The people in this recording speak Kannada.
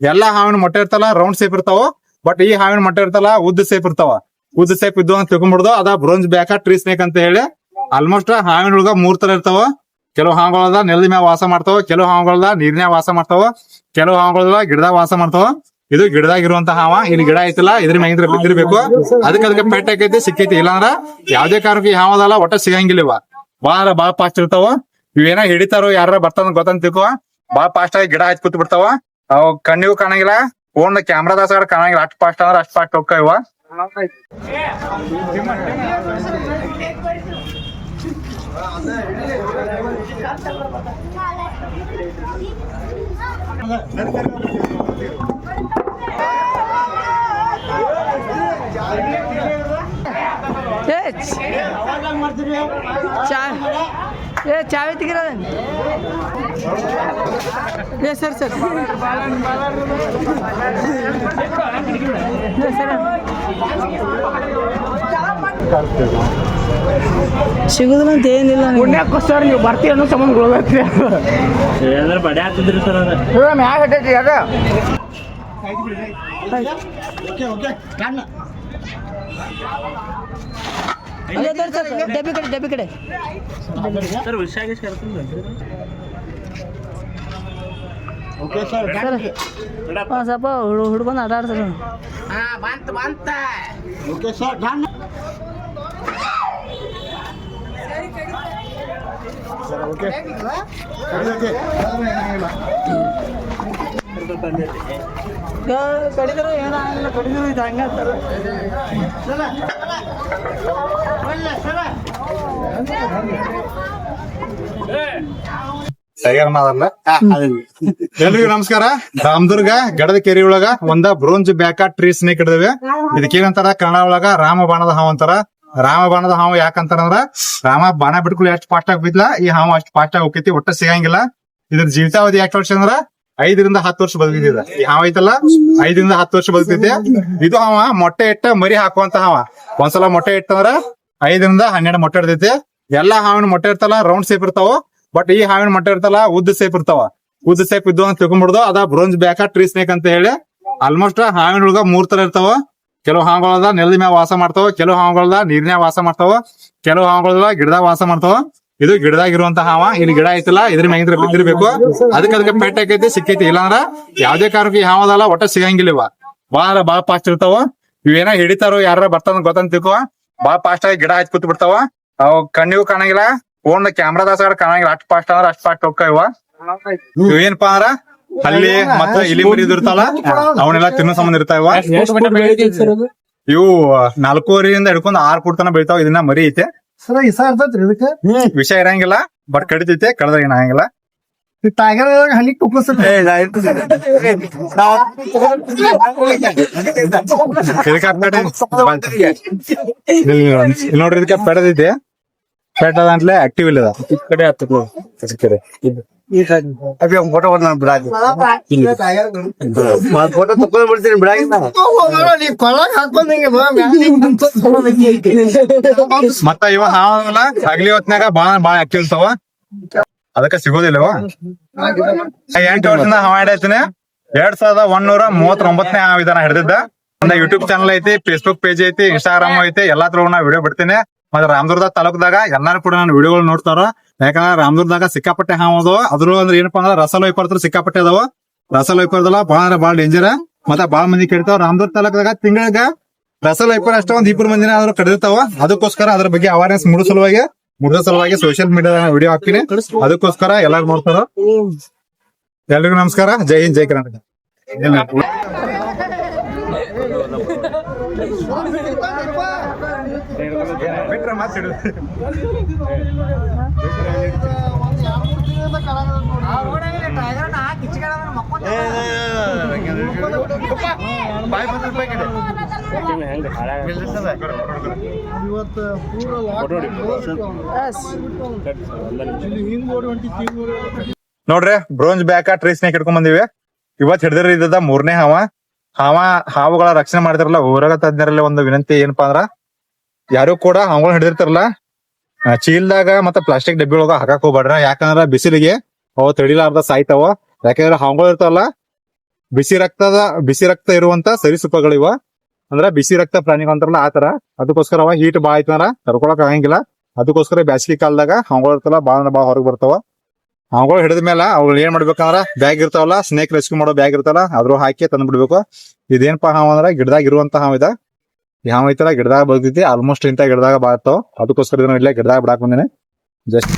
ಎಲ್ಲಾ ಹಾವಿನ ಮೊಟ್ಟೆ ಇರ್ತಲ್ಲ ರೌಂಡ್ ಸೇಪ್ ಇರ್ತಾವ. ಬಟ್ ಈ ಹಾವಿನ ಮೊಟ್ಟೆ ಇರ್ತಲ್ಲ ಉದ್ದ ಸೇಪ್ ಇರ್ತಾವ. ಉದ್ದ ಸೇಪ್ ಇದ್ದು ಅಂತ ತಿಳ್ಕೊಂಡ್ಬಿಡ್ದು ಅದ ಬ್ರೋಂಜ್ ಬ್ಯಾಕ ಟ್ರೀ ಸ್ನೇಕ್ ಅಂತ ಹೇಳಿ. ಆಲ್ಮೋಸ್ಟ್ ಹಾವಿನ ಒಳಗ 3 ತರ ಇರ್ತಾವ. ಕೆಲವು ಹಾವುಗಳದ ನೆಲದ ಮ್ಯಾಗ ವಾಸ ಮಾಡ್ತಾವ, ಕೆಲವು ಹಾವುಗಳದ ನೀರಿನ್ಯಾಗ ವಾಸ ಮಾಡ್ತಾವ, ಕೆಲವು ಹಾವುಗಳದ ಗಿಡದಾಗ ವಾಸ ಮಾಡ್ತಾವ. ಇದು ಗಿಡದಾಗ ಇರುವಂತ ಹಾವ. ಇಲ್ಲಿ ಗಿಡ ಐತಿಲ್ಲ, ಇದ್ರ ಮ್ಯಾಗಿಂದ್ರ ಬಿದ್ದಿರ್ಬೇಕು. ಅದಕ್ಕೆ ಪೆಟ್ ಹಾಕೈತಿ ಸಿಕ್ಕೈತಿ. ಇಲ್ಲಾಂದ್ರ ಯಾವ್ದೇ ಕಾರಣಕ್ಕೆ ಈ ಹಾವದಲ್ಲ ಒಟ್ಟ ಸಿಗಂಗಿಲ್ಲ. ಇವ ಬಾಳ ಫಾಸ್ಟ್ ಇರ್ತಾವ. ಇವೇನ ಹಿಡಿತಾರೋ ಯಾರ ಬರ್ತಾನ ಗೊತ್ತಂತ ತಿಳ್ಕೊ. ಬಾಳ ಫಾಸ್ಟ್ ಆಗಿ ಗಿಡ ಹಚ್ಚಿ ಕೂತ್ ಬಿಡ್ತಾವ. ಅವ್ ಕಣ್ಣಿಗೂ ಕಾಣಂಗಿಲ್ಲ, ಫೋನ್ ಕ್ಯಾಮ್ರಾದಾಗ ಕಾಣಂಗಿಲ್ಲ. ಅಷ್ಟ್ ಫಾಸ್ಟ್ ಅಂದ್ರ ಅಷ್ಟ್ ಫಾಸ್ಟ್ ಹೋಗ್ತಾವ ಇವ. ಚಾವಿ ತೆಗಿರೋದ ಸರ್ ಸರ್ ಸಿಗುದಿಲ್ಲ ಅಂತ ಏನಿಲ್ಲ. ಸರ್ ನೀವು ಬರ್ತೀವಿ ಅನ್ನೋ ಸಂಬಂಧ ಬಡೆ ಹಾಕ್ತಿದ್ರಿ ಸರ್. ಅದು ಮ್ಯಾಗ ಹಟ್ಟೈತಿ ಅದ. ಡಬ್ಬಿ ಕಡೆ ಸರ್ ವಿಷಯ ಸ್ವಲ್ಪ ಹುಡ್ಕೊಂಡು ಆಟ ಆಡ್ತಾರೆ. ಕಡಿದ್ರು ಏನಾಗಲ್ಲ, ಕಡಿದ್ರು ಇದು ಹಂಗ ಎಲ್ರಿಗೂ ನಮಸ್ಕಾರ. ರಾಮದುರ್ಗ ಗಡದ ಕೆರೆ ಒಳಗ ಒಂದ bronze back tree snake ಹಿಡಿದೇವೆ. ಇದಕ್ಕೇನಂತಾರ Kannada ಒಳಗ ರಾಮ ಬಾಣದ ಹಾವು ಅಂತಾರ. ರಾಮ ಬಾಣದ ಹಾವು ಯಾಕಂತಾರಂದ್ರ ರಾಮ ಬಾಣ ಬಿಟ್ಕೊಳ್ಳಿ ಎಷ್ಟು ಫಾಸ್ಟ್ ಆಗಿ ಬಿದ್ಲ, ಈ ಹಾವು ಅಷ್ಟು ಫಾಸ್ಟ್ ಆಗಿ ಹೋಗ್ತೈತಿ, ಒಟ್ಟ ಸಿಗಂಗಿಲ್ಲ. ಇದ್ರ ಜೀವಿತಾವಧಿ ಎಷ್ಟು ವರ್ಷ ಅಂದ್ರ 5 ರಿಂದ 10 ವರ್ಷ ಬದುಕಿದ. ಈ ಹಾವ ಐತಲ್ಲ 5 ರಿಂದ 10 ವರ್ಷ ಬದುಕೈತಿ. ಇದು ಹಾವ ಮೊಟ್ಟೆ ಇಟ್ಟ ಮರಿ ಹಾಕುವಂತ ಹಾವ. ಒಂದ್ಸಲ ಮೊಟ್ಟೆ ಇಟ್ಟಂದ್ರ 5 ರಿಂದ 12 ಮೊಟ್ಟೆ ಇರ್ತೈತಿ. ಎಲ್ಲಾ ಹಾವಿನ ಮೊಟ್ಟೆ ಇರ್ತಲ್ಲ ರೌಂಡ್ ಸೇಪ್ ಇರ್ತಾವ. ಬಟ್ ಈ ಹಾವಿನ ಮೊಟ್ಟೆ ಇರ್ತಲ್ಲ ಉದ್ದ ಸೇಪ್ ಇರ್ತಾವ. ಉದ್ದ ಸೇಪ್ ಇದ್ದು ಅಂತ ತಿಳ್ಕೊಂಡ್ಬಿಡ್ದು ಅದ ಬ್ರೋಂಜ್ ಬ್ಯಾಕ ಟ್ರೀ ಸ್ನೇಕ್ ಅಂತ ಹೇಳಿ. ಆಲ್ಮೋಸ್ಟ್ ಹಾವಿನ ಒಳಗ 3 ತರ ಇರ್ತಾವ. ಕೆಲವು ಹಾವುಗಳದ ನೆಲದ ಮ್ಯಾಗ ವಾಸ ಮಾಡ್ತಾವ, ಕೆಲವು ಹಾವುಗಳದ ನೀರಿನ್ಯಾಗ ವಾಸ ಮಾಡ್ತಾವ, ಕೆಲವು ಹಾವುಗಳದ ಗಿಡದಾಗ ವಾಸ ಮಾಡ್ತಾವ. ಇದು ಗಿಡದಾಗ ಇರುವಂತ ಹಾವ. ಇಲ್ಲಿ ಗಿಡ ಐತಿಲ್ಲ, ಇದ್ರ ಮ್ಯಾಗಿಂದ್ರ ಬಿದ್ದಿರ್ಬೇಕು. ಅದಕ್ಕೆ ಪೆಟ್ ಹಾಕೈತಿ ಸಿಕ್ಕೈತಿ. ಇಲ್ಲಾಂದ್ರ ಯಾವ್ದೇ ಕಾರಣಕ್ಕೆ ಈ ಹಾವದಲ್ಲ ಒಟ್ಟ ಸಿಗಂಗಿಲ್ಲ. ಇವ ಬಾಳ ಫಾಸ್ಟ್ ಇರ್ತಾವ. ಇವೇನ ಹಿಡಿತಾರೋ ಯಾರ ಬರ್ತಾನ ಗೊತ್ತಂತ ತಿಳ್ಕೊ. ಬಾಳ ಫಾಸ್ಟ್ ಆಗಿ ಗಿಡ ಹಚ್ಚಿ ಕೂತ್ ಬಿಡ್ತಾವ. ಅವ್ ಕಣ್ಣಿಗೂ ಕಾಣಂಗಿಲ್ಲ, ಫೋನ್ ಕ್ಯಾಮ್ರಾದಾಗ ಕಾಣಂಗಿಲ್ಲ. ಅಷ್ಟ್ ಫಾಸ್ಟ್ ಅಂದ್ರ ಅಷ್ಟ್ ಫಾಸ್ಟ್ ಹೋಗ್ತಾವ ಇವ. ಇವೇನಪ್ಪಾ ಅಂದ್ರ ಅಲ್ಲಿ ಮತ್ತ ಇಲಿ ಮರಿ ಇರ್ತಾವಲ್ಲ ಅವನ್ನೆಲ್ಲ ತಿನ್ನೋ ಸಂಬಂಧ ಇರ್ತಾವ. ಇವು 4.5 ಹಿಡ್ಕೊಂಡ್ 6 ಫೂಟ್ ತನ ಬೆಳಿತಾವ. ಇದನ್ನ ಮರಿ ಐತೆ. ವಿಷ ಇರಂಗಿಲ್ಲ, ಬಟ್ ಕಡಿತೈತೆ. ಕಡದಾಗ ಏನಾಗಂಗಿಲ್ಲ. ಹಲ್ಲಿ ನೋಡ್ರಿ ಇದಕ್ಕೆ ಪೆಡದೈತೆ. ಪೆಟ್ಟದ ಅಂತಲೇ ಆಕ್ಟಿವ್ ಇಲ್ಲ. ಈ ಕಡೆ ಫೋಟೋ ಫೋಟೋ ತಕೊಂಡ್ ಬಿಡ್ತೀನಿ ಬಿಡಾಗಿ. ಮತ್ತ ಇವ ಹಾವಲ್ಲ ಹಗಲಿ ಹೊತ್ನಾಗ ಬಾಳ ಆಕ್ಟಿವ್ ಇರ್ತಾವ. ಅದಕ್ಕ ಸಿಗೋದಿಲ್ಲವ. 8 ವರ್ಷದಿಂದ ಹಾವ ಹಿಡಿಯತೀನಿ. 2139ನೇ ಹಾವ ಇದನ್ನ ಹಿಡಿದಿದ್ದ. ಒಂದ ಯೂಟ್ಯೂಬ್ ಚಾನಲ್ ಐತಿ, ಫೇಸ್ಬುಕ್ ಪೇಜ್ ಐತಿ, ಇನ್ಸ್ಟಾಗ್ರಾಮ್ ಐತಿ. ಎಲ್ಲಾದ್ರೂ ನಾ ವಿಡಿಯೋ ಬಿಡ್ತೀನಿ. ಮತ್ತೆ ರಾಮದುರ್ಗದಾಗ ತಾಲೂಕದಾಗ ಎಲ್ಲಾರು ಕೂಡ ನಾನು ವಿಡಿಯೋಗಳು ನೋಡ್ತಾರ. ಯಾಕಂದ್ರ ರಾಮದುರ್ಗದಾಗ ಸಿಕ್ಕಾಪಟ್ಟೆ ಹಾವ ಅದಾವ. ಅದ್ರ ಅಂದ್ರೆ ಏನಪ್ಪಾ ಅಂದ್ರ ರಸಲ್ ವೈಪರ್ ಸಿಕ್ಕಾಪಟ್ಟೆ ಅದಾವ. ರಸಲ್ ವೈಪರ್ದಲ್ಲ ಬಾಳ ಡೇಂಜರ್. ಮತ್ತ ಬಾಳ ಮಂದಿ ಕಡಿತಾವ. ರಾಮದುರ್ಗ ತಾಲೂಕದಾಗ ತಿಂಗಳಾಗ ರಸಲ್ ವೈಪರ್ ಅಷ್ಟ 1-2 ಮಂದಿನ ಆದ್ರೂ ಕಡಿದಿರ್ತಾವ. ಅದಕ್ಕೋಸ್ಕರ ಅದ್ರ ಬಗ್ಗೆ ಅವೇರ್ನೆಸ್ ಮೂಡೋ ಸಲುವಾಗಿ ಸೋಷಿಯಲ್ ಮೀಡಿಯಾದ ವಿಡಿಯೋ ಹಾಕ್ತೀನಿ. ಅದಕ್ಕೋಸ್ಕರ ಎಲ್ಲಾರು ನೋಡ್ತಾರ. ಎಲ್ರಿಗೂ ನಮಸ್ಕಾರ. ಜೈ ಹಿಂದ್, ಜೈ ಕರ್ನಾಟಕ. ನೋಡ್ರಿ ಬ್ರೋಂಜ್ ಬ್ಯಾಕ ಟ್ರೀ ಸ್ನೇಕ್ ಹಿಡ್ಕೊಂಡ್ ಬಂದಿವಿ. ಇವತ್ ಹಿಡಿದ್ರಿ ಇದ್ದ 3ನೇ ಹಾವುಗಳ ರಕ್ಷಣೆ ಮಾಡ್ತಾರಲ್ಲ ಊರಾಗ ತಜ್ಞರಲ್ಲಿ ಒಂದು ವಿನಂತಿ ಏನಪ್ಪಾ ಅಂದ್ರ, ಯಾರು ಕೂಡ ಹಾವುಗಳನ್ನ ಹಿಡಿದಿರ್ತಾರಲ್ಲ ಚೀಲ್ದಾಗ ಮತ್ತ ಪ್ಲಾಸ್ಟಿಕ್ ಡಬ್ಬಿ ಒಳಗ ಹಾಕಕ್ ಹೋಗ್ಬೇಡ್ರ. ಯಾಕಂದ್ರ ಬಿಸಿಲಿಗೆ ಅವು ತಡಿಲಾರ್ದ ಸಾಯ್ತಾವ. ಯಾಕಂದ್ರ ಹಾವುಗಳು ಇರ್ತಾವಲ್ಲ ಬಿಸಿ ರಕ್ತ ಇರುವಂತ ಸರೀಸೃಪಗಳಿವ ಅಂದ್ರ ಬಿಸಿ ರಕ್ತ ಪ್ರಾಣಿಗಳು ಅಂತಾರಲ್ಲ ಆತರ. ಅದಕ್ಕೋಸ್ಕರ ಅವ ಹೀಟ್ ಬಾಳ ಐತಂದ್ರ ತಡ್ಕೊಳಕ್ ಆಗಂಗಿಲ್ಲ. ಅದಕ್ಕೋಸ್ಕರ ಬ್ಯಾಸಿಗೆ ಕಾಲದಾಗ ಹಾವುಗಳು ಇರ್ತಲ್ಲ ಬಾಳ ಹೊರಗ್ ಬರ್ತಾವ. ಹಾವುಗಳು ಹಿಡಿದ ಮೇಲೆ ಅವ್ಗಳು ಏನ್ ಮಾಡ್ಬೇಕಂದ್ರ ಬ್ಯಾಗ್ ಇರ್ತಾವಲ್ಲ, ಸ್ನೇಕ್ ರೆಸ್ಕ್ಯೂ ಮಾಡೋ ಬ್ಯಾಗ್ ಇರ್ತಲ್ಲ ಅದ್ರ ಹಾಕಿ ತಂದ್ ಬಿಡ್ಬೇಕು. ಇದೇನಪ್ಪ ಹಾವು ಅಂದ್ರ ಗಿಡದಾಗ ಇರುವಂತ ಹಾವು ಇದ. ಈ ಹಾವು ಐತಲ್ಲ ಗಿಡದಾಗ ಬರ್ತೈತಿ. ಆಲ್ಮೋಸ್ಟ್ ಇಂತ ಗಿಡದಾಗ ಬಾಳ್ತಾವ. ಅದಕ್ಕೋಸ್ಕರ ಇದನ್ನ ಇಲ್ಲೇ ಗಿಡದಾಗ ಬಿಡಾಕ್ ಬಂದೇನೆ ಜಸ್ಟ್